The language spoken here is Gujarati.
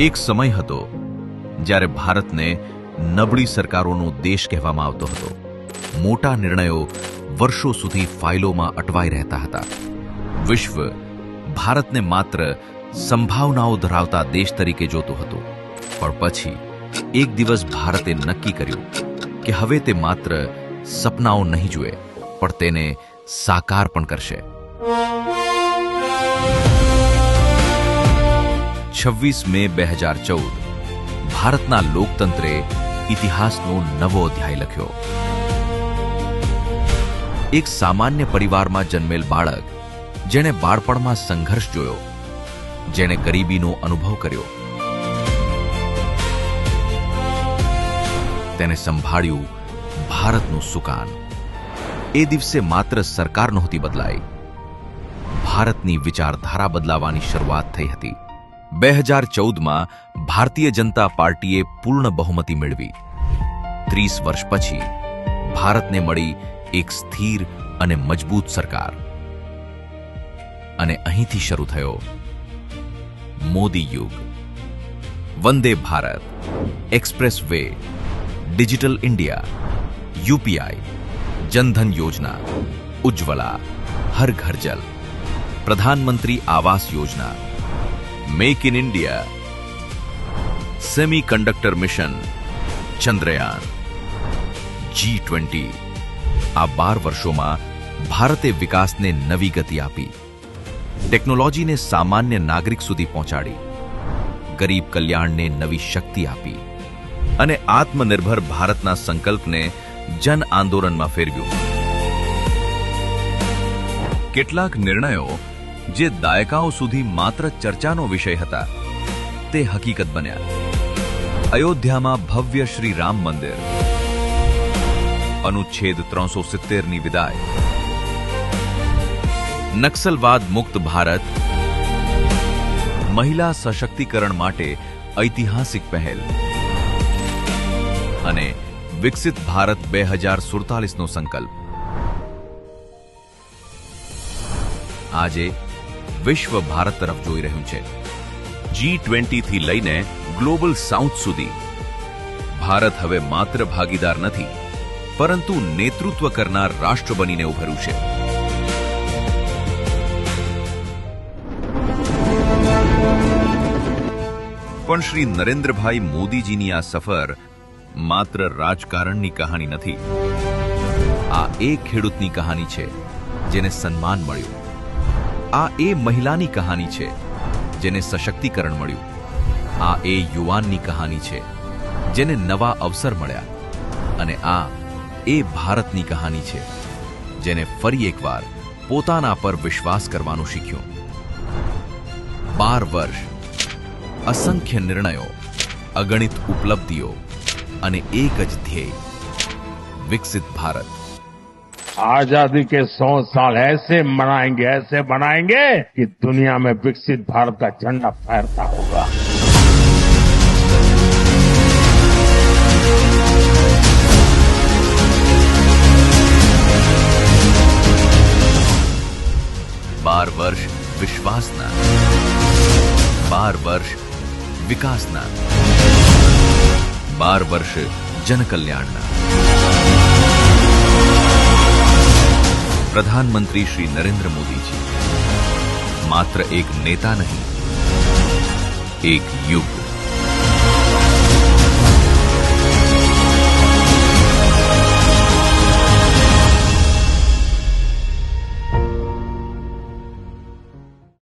એક સમય હતો જ્યારે ભારતને નબળી સરકારોનો દેશ કહેવામાં આવતો હતો. મોટા નિર્ણયો વર્ષો સુધી ફાઇલોમાં અટવાઈ રહેતા હતા. વિશ્વ ભારતને માત્ર સંભાવનાઓ ધરાવતા દેશ તરીકે જોતું હતું. પણ પછી એક દિવસ ભારતે નક્કી કર્યું કે હવે તે માત્ર સપનાઓ નહીં જુએ, પણ તેને સાકાર પણ કરશે. 26 મે 2014 ભારતના લોકતંત્રે ઇતિહાસનો નવો અધ્યાય લખ્યો. એક સામાન્ય પરિવારમાં જન્મેલ બાળક, જેણે બાળપણમાં સંઘર્ષ જોયો, જેણે ગરીબીનો અનુભવ કર્યો, તેને સંભાળ્યું ભારતનું સુકાન. એ દિવસે માત્ર સરકાર નહોતી બદલાઈ, ભારતની વિચારધારા બદલાવાની શરૂઆત થઈ હતી. 2014માં ભારતીય જનતા પાર્ટીએ પૂર્ણ બહુમતી મેળવી. 30 વર્ષ પછી ભારતને મળી એક સ્થિર અને મજબૂત સરકાર. અને અહીંથી શરૂ થયો મોદી યુગ. Vande Bharat, expressway, digital India, UPI, Jan Dhan Yojana, Ujjwala, Har Ghar Jal, Pradhan Mantri Awas Yojana, make in India, semiconductor mission, Chandrayaan, G20. આ 12 વર્ષોમાં ભારતે વિકાસને નવી ગતિ આપી, ટેકનોલોજીને સામાન્ય નાગરિક સુધી પહોંચાડી, ગરીબ કલ્યાણને નવી શક્તિ આપી અને આત્મનિર્ભર ભારતના સંકલ્પને જન આંદોલનમાં ફેરવ્યું. કેટલાક નિર્ણયો જે દાયકાઓ સુધી માત્ર ચર્ચાનો વિષય હતા, તે હકીકત બન્યા. અયોધ્યામાં ભવ્ય શ્રી રામ મંદિર, અનુચ્છેદ 370ની વિદાય, નક્સલવાદ મુક્ત ભારત, મહિલા સશક્તિકરણ માટે ઐતિહાસિક પહેલ અને વિકસિત ભારત 2047નો સંકલ્પ. આજે વિશ્વ ભારત તરફ જોઈ રહ્યું છે. G20 થી લઈને ગ્લોબલ સાઉથ સુધી ભારત હવે માત્ર ભાગીદાર નથી, પરંતુ નેતૃત્વ કરનાર રાષ્ટ્ર બનીને ઉભર્યું છે. પણ શ્રી નરેન્દ્રભાઈ મોદીજીની આ સફર માત્ર રાજકારણની કહાની નથી. આ એ ખેડૂતની કહાની છે જેને સન્માન મળ્યું. આ એ મહિલાની કહાની છે જેને સશક્તિકરણ મળ્યું. આ એ યુવાનની કહાની છે જેને નવા અવસર મળ્યા. અને આ એ ભારતની કહાની છે જેને ફરી એકવાર પોતાના પર વિશ્વાસ કરવાનું શીખ્યું. 12 વર્ષ, અસંખ્ય નિર્ણયો, અગણિત ઉપલબ્ધિઓ અને એક જ ધ્યેય, વિકસિત ભારત. आजादी के 100 साल ऐसे बनाएंगे कि दुनिया में विकसित भारत का झंडा फहरता होगा. બાર વર્ષ વિશ્વાસના, 12 વર્ષ વિકાસના, 12 વર્ષ જનકલ્યાણના. પ્રધાનમંત્રી શ્રી નરેન્દ્ર મોદીજી માત્ર એક નેતા નહીં, એક યુગ.